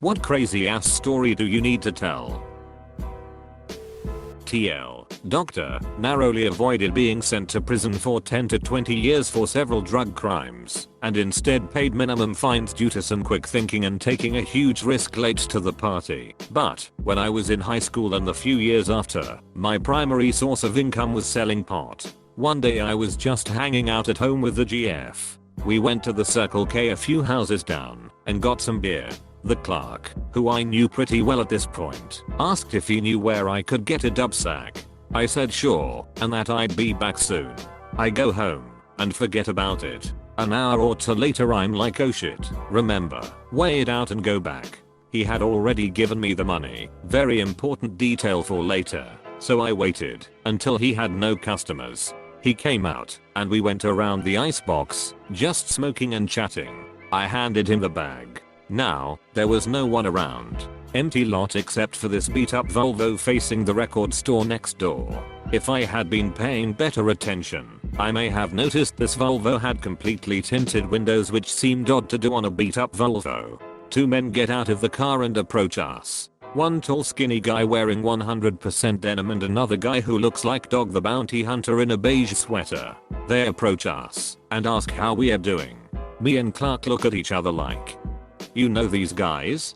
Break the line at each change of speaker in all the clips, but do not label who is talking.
What crazy ass story do you need to tell? TL. Doctor narrowly avoided being sent to prison for 10 to 20 years for several drug crimes and instead paid minimum fines due to some quick thinking and taking a huge risk late to the party. But when I was in high school and the few years after, my primary source of income was selling pot. One day I was just hanging out at home with the GF. We went to the Circle K a few houses down and got some beer. The clerk, who I knew pretty well at this point, asked if he knew where I could get a dub sack. I said sure, and that I'd be back soon. I go home and forget about it. An hour or two later I'm like, oh shit, remember, weigh it out and go back. He had already given me the money, very important detail for later, so I waited until he had no customers. He came out and we went around the icebox, just smoking and chatting. I handed him the bag. Now, there was no one around. Empty lot except for this beat up Volvo facing the record store next door. If I had been paying better attention, I may have noticed this Volvo had completely tinted windows, which seemed odd to do on a beat up Volvo. Two men get out of the car and approach us. One tall skinny guy wearing 100% denim and another guy who looks like Dog the Bounty Hunter in a beige sweater. They approach us and ask how we are doing. Me and Clark look at each other like, you know these guys?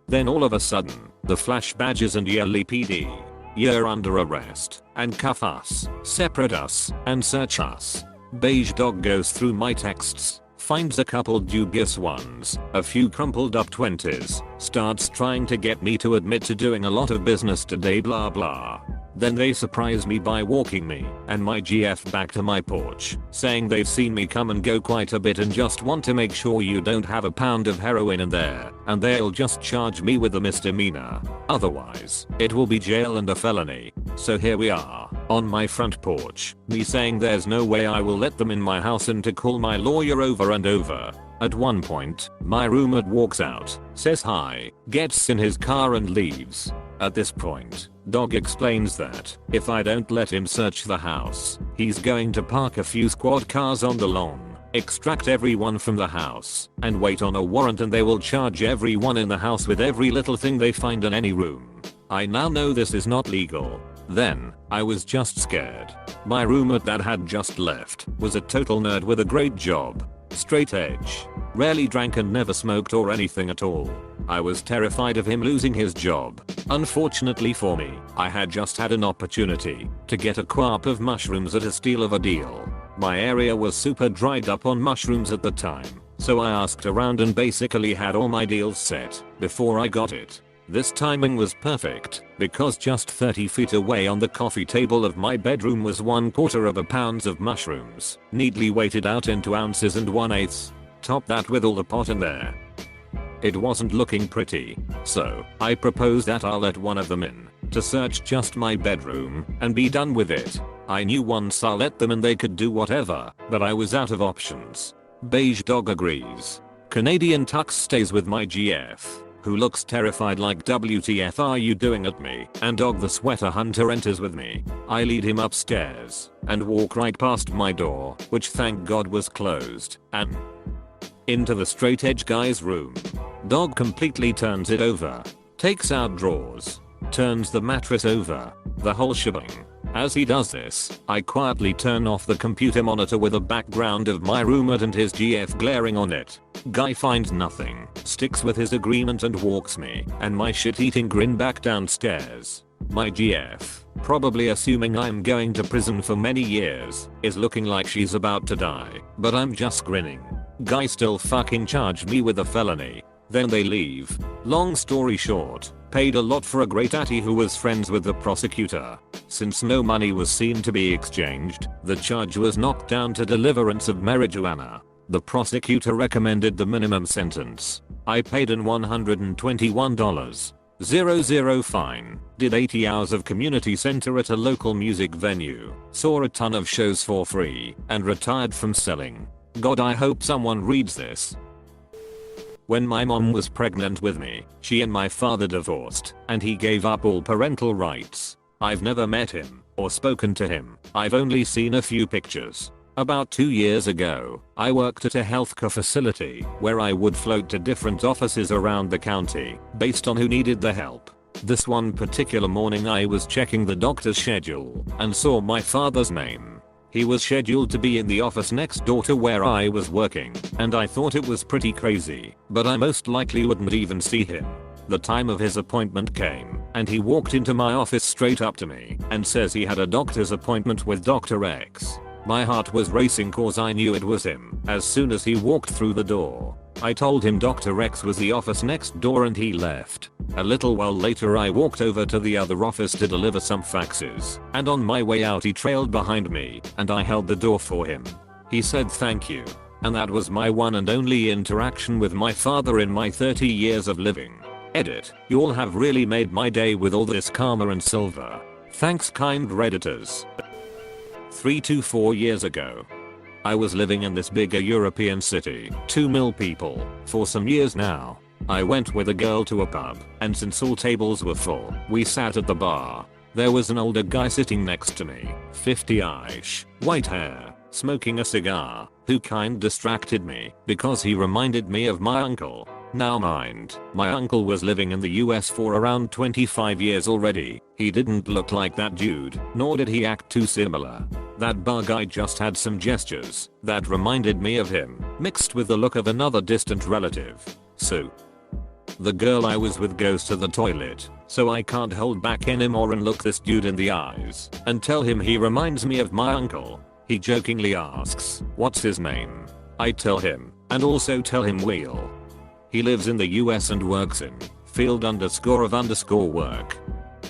Then all of a sudden, the flash badges and yell PD. You're under arrest, and cuff us, separate us, and search us. Beige dog goes through my texts, finds a couple dubious ones, a few crumpled up 20s, starts trying to get me to admit to doing a lot of business today blah blah. Then they surprise me by walking me and my GF back to my porch, saying they've seen me come and go quite a bit and just want to make sure you don't have a pound of heroin in there, and they'll just charge me with a misdemeanor. Otherwise, it will be jail and a felony. So here we are, on my front porch, me saying there's no way I will let them in my house and to call my lawyer over and over. At one point, my roommate walks out, says hi, gets in his car and leaves. At this point, Dog explains that if I don't let him search the house, he's going to park a few squad cars on the lawn, extract everyone from the house, and wait on a warrant, and they will charge everyone in the house with every little thing they find in any room. I now know this is not legal. Then, I was just scared. My roommate that had just left was a total nerd with a great job. Straight edge. Rarely drank and never smoked or anything at all. I was terrified of him losing his job. Unfortunately for me, I had just had an opportunity to get a quart of mushrooms at a steal of a deal. My area was super dried up on mushrooms at the time, so I asked around and basically had all my deals set before I got it. This timing was perfect, because just 30 feet away on the coffee table of my bedroom was 1/4 of a pound of mushrooms, neatly weighted out into ounces and 1/8. Top that with all the pot in there. It wasn't looking pretty, so I proposed that I'll let one of them in to search just my bedroom and be done with it. I knew once I let them in they could do whatever, but I was out of options. Beige dog agrees. Canadian Tux stays with my GF, who looks terrified like WTF are you doing at me, and Dog the Sweater Hunter enters with me. I lead him upstairs and walk right past my door, which thank God was closed, and into the straight edge guy's room. Dog completely turns it over, takes out drawers, turns the mattress over, the whole shebang. As he does this, I quietly turn off the computer monitor with a background of my roommate and his GF glaring on it. Guy finds nothing, sticks with his agreement and walks me and my shit-eating grin back downstairs. My GF, probably assuming I'm going to prison for many years, is looking like she's about to die, but I'm just grinning. Guy still fucking charged me with a felony. Then they leave. Long story short, paid a lot for a great atty who was friends with the prosecutor. Since no money was seen to be exchanged, the charge was knocked down to deliverance of marijuana. The prosecutor recommended the minimum sentence. I paid in $121.00 fine, did 80 hours of community center at a local music venue, saw a ton of shows for free, and retired from selling. God, I hope someone reads this. When my mom was pregnant with me, she and my father divorced, and he gave up all parental rights. I've never met him or spoken to him. I've only seen a few pictures. About 2 years ago, I worked at a healthcare facility where I would float to different offices around the county based on who needed the help. This one particular morning I was checking the doctor's schedule and saw my father's name. He was scheduled to be in the office next door to where I was working, and I thought it was pretty crazy, but I most likely wouldn't even see him. The time of his appointment came, and he walked into my office straight up to me and says he had a doctor's appointment with Dr. X. My heart was racing cause I knew it was him as soon as he walked through the door. I told him Dr. X was the office next door and he left. A little while later I walked over to the other office to deliver some faxes, and on my way out he trailed behind me and I held the door for him. He said thank you. And that was my one and only interaction with my father in my 30 years of living. Edit. You all have really made my day with all this karma and silver. Thanks kind redditors. 3 to 4 years ago. I was living in this bigger European city, 2 mil people, for some years now. I went with a girl to a pub, and since all tables were full, we sat at the bar. There was an older guy sitting next to me, 50-ish, white hair, smoking a cigar, who kind distracted me because he reminded me of my uncle. Now mind, my uncle was living in the US for around 25 years already. He didn't look like that dude, nor did he act too similar. That bar guy just had some gestures that reminded me of him, mixed with the look of another distant relative. So the girl I was with goes to the toilet, so I can't hold back anymore and look this dude in the eyes and tell him he reminds me of my uncle. He jokingly asks, what's his name? I tell him, and also tell him Wheel. He lives in the US and works in field _of_ work.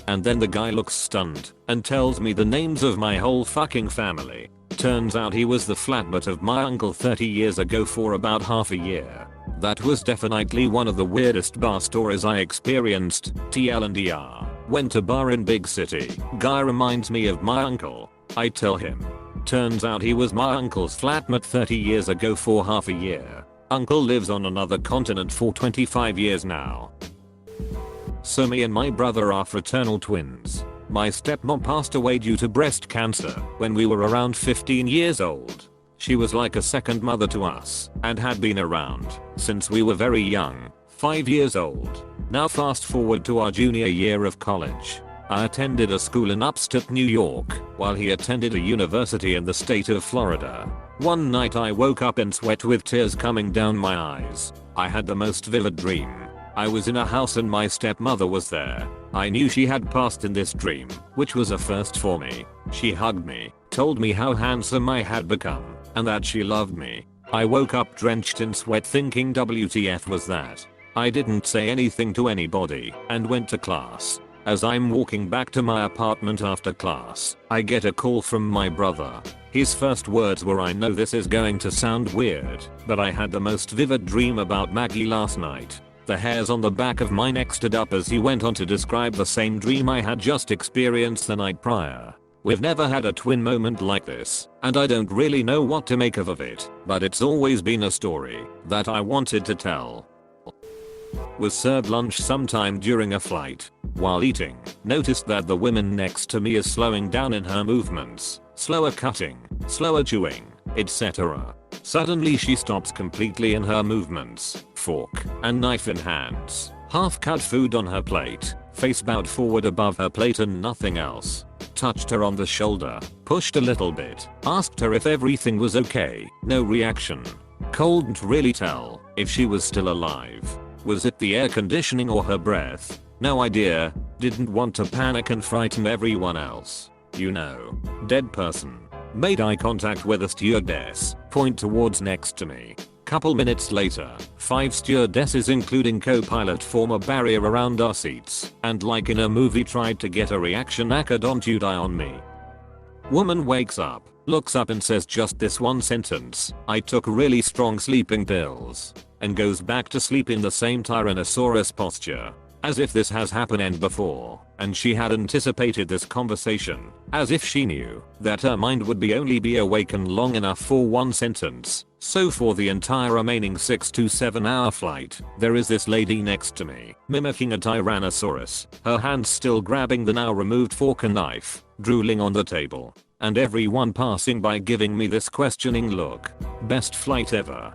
And then the guy looks stunned and tells me the names of my whole fucking family. Turns out he was the flatmate of my uncle 30 years ago for about half a year. That was definitely one of the weirdest bar stories I experienced. TLDR. Went to bar in big city. Guy reminds me of my uncle. I tell him. Turns out he was my uncle's flatmate 30 years ago for half a year. Uncle lives on another continent for 25 years now. So me and my brother are fraternal twins. My stepmom passed away due to breast cancer when we were around 15 years old. She was like a second mother to us and had been around since we were very young, 5 years old. Now fast forward to our junior year of college. I attended a school in upstate New York while he attended a university in the state of Florida. One night I woke up in sweat with tears coming down my eyes. I had the most vivid dream. I was in a house and my stepmother was there. I knew she had passed in this dream, which was a first for me. She hugged me, told me how handsome I had become, and that she loved me. I woke up drenched in sweat thinking WTF was that. I didn't say anything to anybody and went to class. As I'm walking back to my apartment after class, I get a call from my brother. His first words were, I know this is going to sound weird, but I had the most vivid dream about Maggie last night. The hairs on the back of my neck stood up as he went on to describe the same dream I had just experienced the night prior. We've never had a twin moment like this, and I don't really know what to make of it, but it's always been a story that I wanted to tell. Was served lunch sometime during a flight. While eating, noticed that the woman next to me is slowing down in her movements, slower cutting, slower chewing, etc. Suddenly she stops completely in her movements, fork and knife in hands, half cut food on her plate, face bowed forward above her plate and nothing else. Touched her on the shoulder, pushed a little bit, asked her if everything was okay, no reaction. Couldn't really tell if she was still alive. Was it the air conditioning or her breath? No idea. Didn't want to panic and frighten everyone else. You know. Dead person. Made eye contact with a stewardess, point towards next to me. Couple minutes later, 5 stewardesses including co-pilot form a barrier around our seats, and like in a movie tried to get a reaction accident on me. Woman wakes up, looks up and says just this one sentence, I took really strong sleeping pills, and goes back to sleep in the same Tyrannosaurus posture. As if this has happened before, and she had anticipated this conversation, as if she knew that her mind would only be awakened long enough for one sentence. So for the entire remaining 6 to 7 hour flight, there is this lady next to me, mimicking a Tyrannosaurus, her hands still grabbing the now removed fork and knife, drooling on the table. and everyone passing by giving me this questioning look. Best flight ever.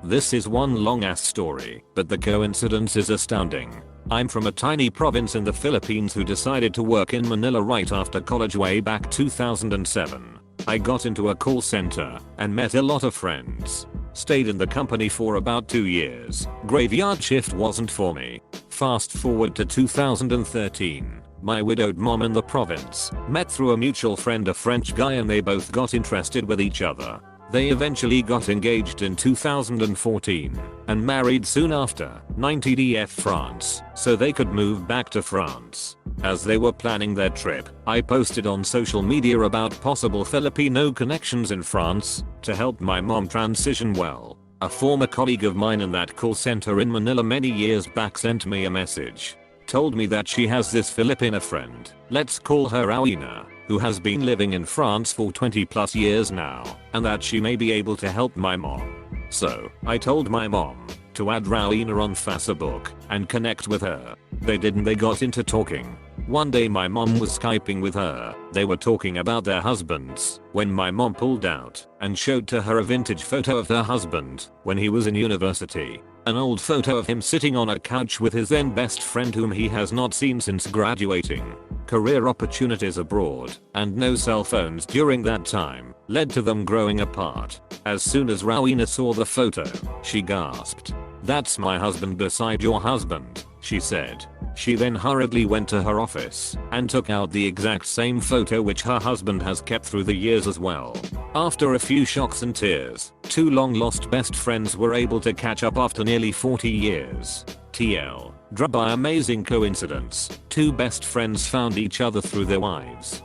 This is one long ass story, but the coincidence is astounding. I'm from a tiny province in the Philippines who decided to work in Manila right after college way back 2007. I got into a call center and met a lot of friends. Stayed in the company for about 2 years. Graveyard shift wasn't for me. Fast forward to 2013. My widowed mom in the province met through a mutual friend, a French guy, and they both got interested with each other. They eventually got engaged in 2014 and married soon after, 90df France, so they could move back to France. As they were planning their trip, I posted on social media about possible Filipino connections in France to help my mom transition well. A former colleague of mine in that call center in Manila many years back sent me a message. Told me that she has this Filipina friend, let's call her Alina, who has been living in France for 20 plus years now, and that she may be able to help my mom. So, I told my mom to add Rowena on Facebook and connect with her. They did, and they got into talking. One day my mom was Skyping with her. They were talking about their husbands when my mom pulled out and showed to her a vintage photo of her husband when he was in university. An old photo of him sitting on a couch with his then best friend whom he has not seen since graduating. Career opportunities abroad and no cell phones during that time led to them growing apart. As soon as Rowena saw the photo, she gasped. "That's my husband beside your husband," she said. She then hurriedly went to her office and took out the exact same photo which her husband has kept through the years as well. After a few shocks and tears, two long lost best friends were able to catch up after nearly 40 years. TL. By amazing coincidence, two best friends found each other through their wives.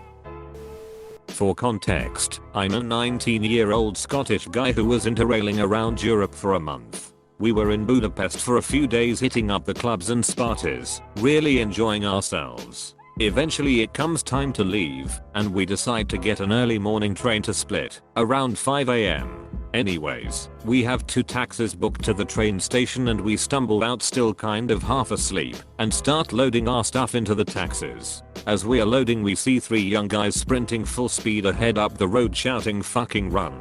For context, I'm a 19-year-old Scottish guy who was interrailing around Europe for a month. We were in Budapest for a few days hitting up the clubs and sparties, really enjoying ourselves. Eventually it comes time to leave, and we decide to get an early morning train to Split, around 5 AM. Anyways, we have 2 taxis booked to the train station and we stumble out still kind of half asleep and start loading our stuff into the taxis. As we are loading we see 3 young guys sprinting full speed ahead up the road shouting "fucking run."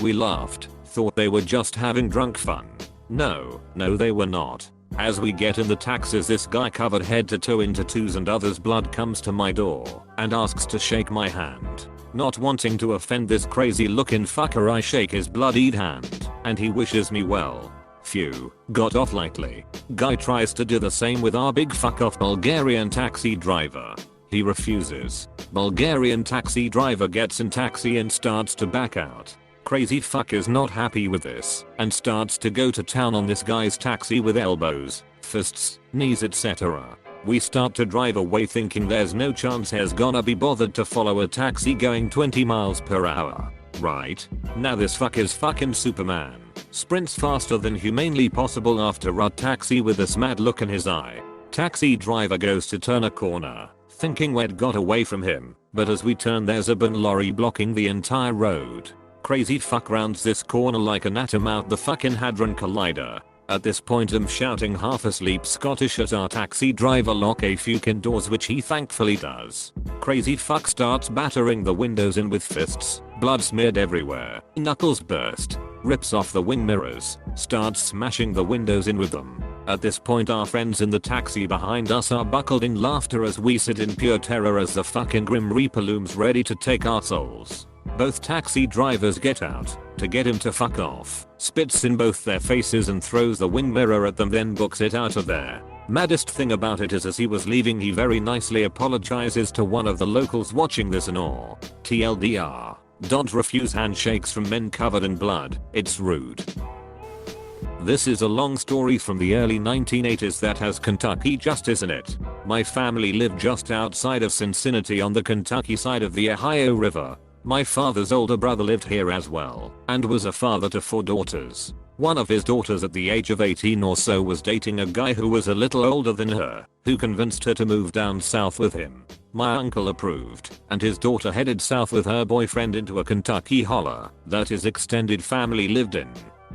We laughed, thought they were just having drunk fun. No, they were not. As we get in the taxis, this guy covered head to toe in tattoos and others' blood comes to my door and asks to shake my hand. Not wanting to offend this crazy looking fucker, I shake his bloodied hand and he wishes me well. Phew, got off lightly. Guy tries to do the same with our big fuck off Bulgarian taxi driver. He refuses. Bulgarian taxi driver gets in taxi and starts to back out. Crazy fuck is not happy with this and starts to go to town on this guy's taxi with elbows, fists, knees, etc. We start to drive away thinking there's no chance he's gonna be bothered to follow a taxi going 20 miles per hour. Right? Now this fuck is fucking Superman. Sprints faster than humanly possible after our taxi with this mad look in his eye. Taxi driver goes to turn a corner, thinking we'd got away from him, but as we turn there's a bin lorry blocking the entire road. Crazy fuck rounds this corner like an atom out the fucking Hadron Collider. At this point I'm shouting half asleep Scottish at our taxi driver lock a fucking doors, which he thankfully does. Crazy fuck starts battering the windows in with fists, blood smeared everywhere, knuckles burst, rips off the wing mirrors, starts smashing the windows in with them. At this point our friends in the taxi behind us are buckled in laughter as we sit in pure terror as the fucking Grim Reaper looms ready to take our souls. Both taxi drivers get out to get him to fuck off, spits in both their faces and throws the wing mirror at them, then books it out of there. Maddest thing about it is as he was leaving he very nicely apologizes to one of the locals watching this in awe. TLDR. Don't refuse handshakes from men covered in blood, it's rude. This is a long story from the early 1980s that has Kentucky justice in it. My family lived just outside of Cincinnati on the Kentucky side of the Ohio River. My father's older brother lived here as well, and was a father to 4 daughters. One of his daughters at the age of 18 or so was dating a guy who was a little older than her, who convinced her to move down south with him. My uncle approved, and his daughter headed south with her boyfriend into a Kentucky holler that his extended family lived in.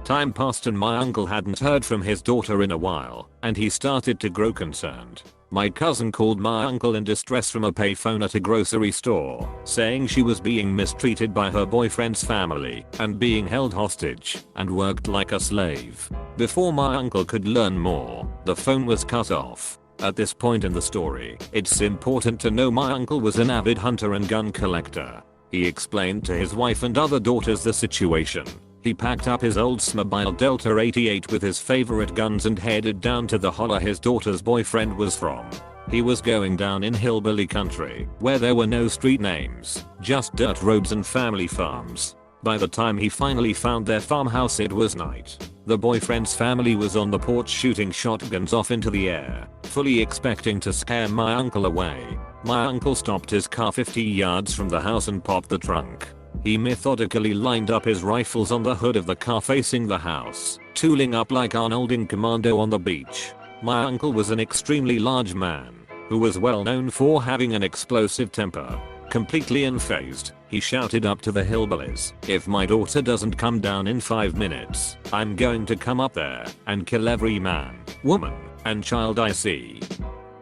Time passed and my uncle hadn't heard from his daughter in a while, and he started to grow concerned. My cousin called my uncle in distress from a payphone at a grocery store, saying she was being mistreated by her boyfriend's family and being held hostage and worked like a slave. Before my uncle could learn more, the phone was cut off. At this point in the story, it's important to know my uncle was an avid hunter and gun collector. He explained to his wife and other daughters the situation. He packed up his Oldsmobile Delta 88 with his favorite guns and headed down to the holler his daughter's boyfriend was from. He was going down in hillbilly country, where there were no street names, just dirt roads and family farms. By the time he finally found their farmhouse, it was night. The boyfriend's family was on the porch shooting shotguns off into the air, fully expecting to scare my uncle away. My uncle stopped his car 50 yards from the house and popped the trunk. He methodically lined up his rifles on the hood of the car facing the house, tooling up like Arnold in Commando on the beach. My uncle was an extremely large man, who was well known for having an explosive temper. Completely unfazed, he shouted up to the hillbillies, "If my daughter doesn't come down in 5 minutes, I'm going to come up there and kill every man, woman, and child I see."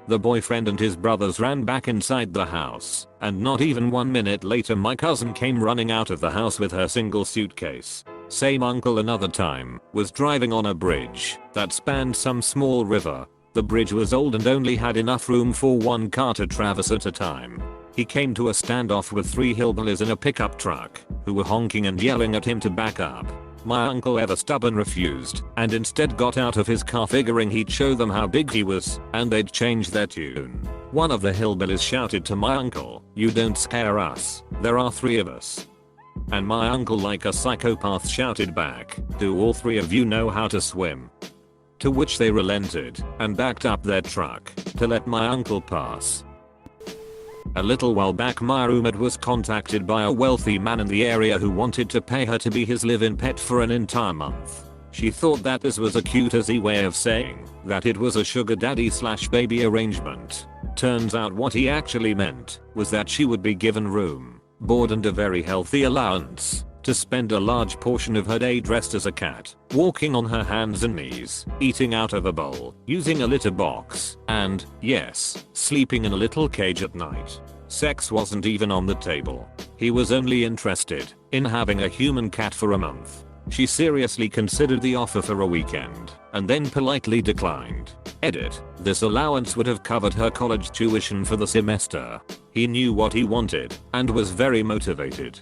The boyfriend and his brothers ran back inside the house, and not even 1 minute later my cousin came running out of the house with her single suitcase. Same uncle another time was driving on a bridge that spanned some small river. The bridge was old and only had enough room for one car to traverse at a time. He came to a standoff with 3 hillbillies in a pickup truck who were honking and yelling at him to back up. My uncle, ever stubborn, refused and instead got out of his car figuring he'd show them how big he was and they'd change their tune. One of the hillbillies shouted to my uncle, "You don't scare us, there are 3 of us." And my uncle, like a psychopath, shouted back, "Do all 3 of you know how to swim?" To which they relented and backed up their truck to let my uncle pass. A little while back my roommate was contacted by a wealthy man in the area who wanted to pay her to be his live-in pet for an entire month. She thought that this was a cute-asy way of saying that it was a sugar daddy/baby arrangement. Turns out what he actually meant was that she would be given room, board and a very healthy allowance to spend a large portion of her day dressed as a cat, walking on her hands and knees, eating out of a bowl, using a litter box, and, yes, sleeping in a little cage at night. Sex wasn't even on the table. He was only interested in having a human cat for a month. She seriously considered the offer for a weekend, and then politely declined. Edit: this allowance would have covered her college tuition for the semester. He knew what he wanted, and was very motivated.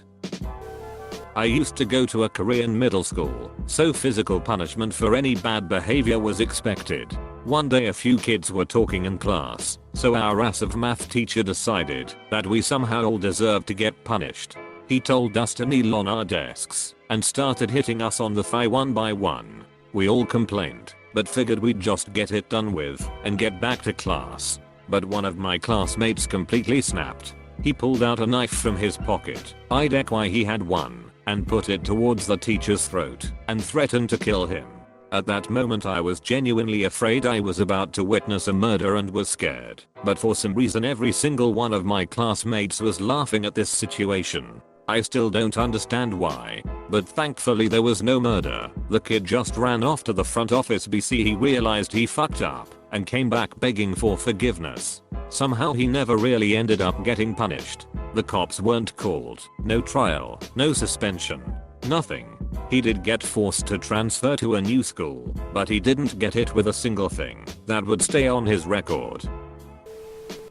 I used to go to a Korean middle school, so physical punishment for any bad behavior was expected. One day a few kids were talking in class, so our ass of math teacher decided that we somehow all deserved to get punished. He told us to kneel on our desks and started hitting us on the thigh one by one. We all complained, but figured we'd just get it done with and get back to class. But one of my classmates completely snapped. He pulled out a knife from his pocket, eyed why he had one, and put it towards the teacher's throat and threatened to kill him. At that moment I was genuinely afraid I was about to witness a murder and was scared. But for some reason every single one of my classmates was laughing at this situation. I still don't understand why, but thankfully there was no murder. The kid just ran off to the front office BC he realized he fucked up and came back begging for forgiveness. Somehow he never really ended up getting punished. The cops weren't called, no trial, no suspension, nothing. He did get forced to transfer to a new school, but he didn't get hit with a single thing that would stay on his record.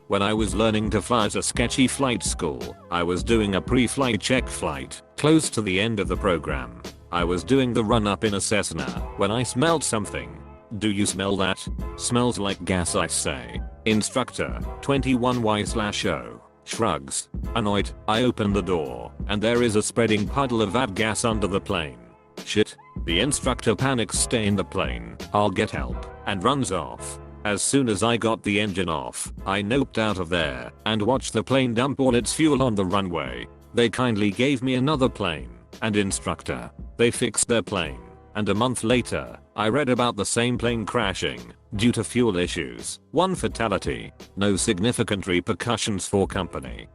When I was learning to fly at a sketchy flight school, I was doing a pre-flight check flight, close to the end of the program. I was doing the run-up in a Cessna when I smelled something. "Do you smell that? Smells like gas," I say. Instructor, 21Y/O, shrugs. Annoyed, I open the door, and there is a spreading puddle of that gas under the plane. Shit. The instructor panics, "Stay in the plane, I'll get help," and runs off. As soon as I got the engine off, I noped out of there and watched the plane dump all its fuel on the runway. They kindly gave me another plane and instructor. They fixed their plane, and a month later, I read about the same plane crashing due to fuel issues. 1 fatality, no significant repercussions for company.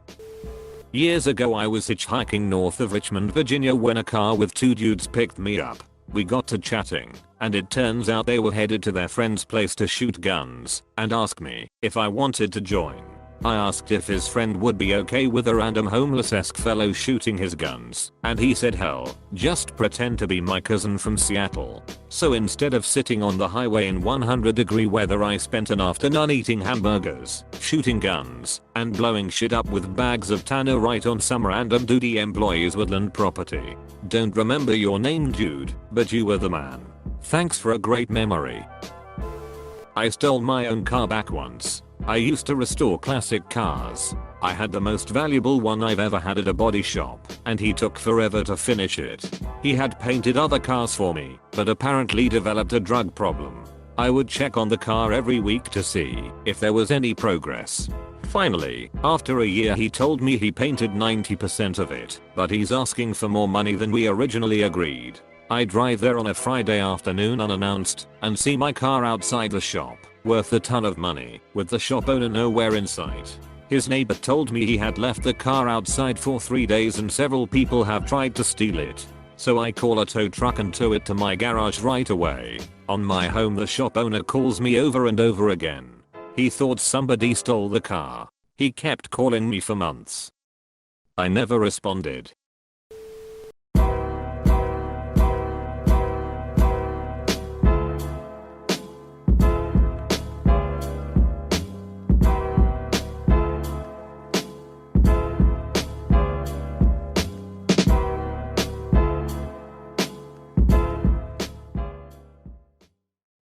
Years ago I was hitchhiking north of Richmond, Virginia when a car with 2 dudes picked me up. We got to chatting, and it turns out they were headed to their friend's place to shoot guns, and asked me if I wanted to join. I asked if his friend would be okay with a random homeless-esque fellow shooting his guns, and he said hell, just pretend to be my cousin from Seattle. So instead of sitting on the highway in 100-degree weather, I spent an afternoon eating hamburgers, shooting guns, and blowing shit up with bags of tanner right on some random duty employee's woodland property. Don't remember your name, dude, but you were the man. Thanks for a great memory. I stole my own car back once. I used to restore classic cars. I had the most valuable one I've ever had at a body shop, and he took forever to finish it. He had painted other cars for me, but apparently developed a drug problem. I would check on the car every week to see if there was any progress. Finally, after a year, he told me he painted 90% of it, but he's asking for more money than we originally agreed. I drive there on a Friday afternoon unannounced and see my car outside the shop, worth a ton of money, with the shop owner nowhere in sight. His neighbor told me he had left the car outside for 3 days and several people have tried to steal it. So I call a tow truck and tow it to my garage right away. On my home, the shop owner calls me over and over again. He thought somebody stole the car. He kept calling me for months. I never responded.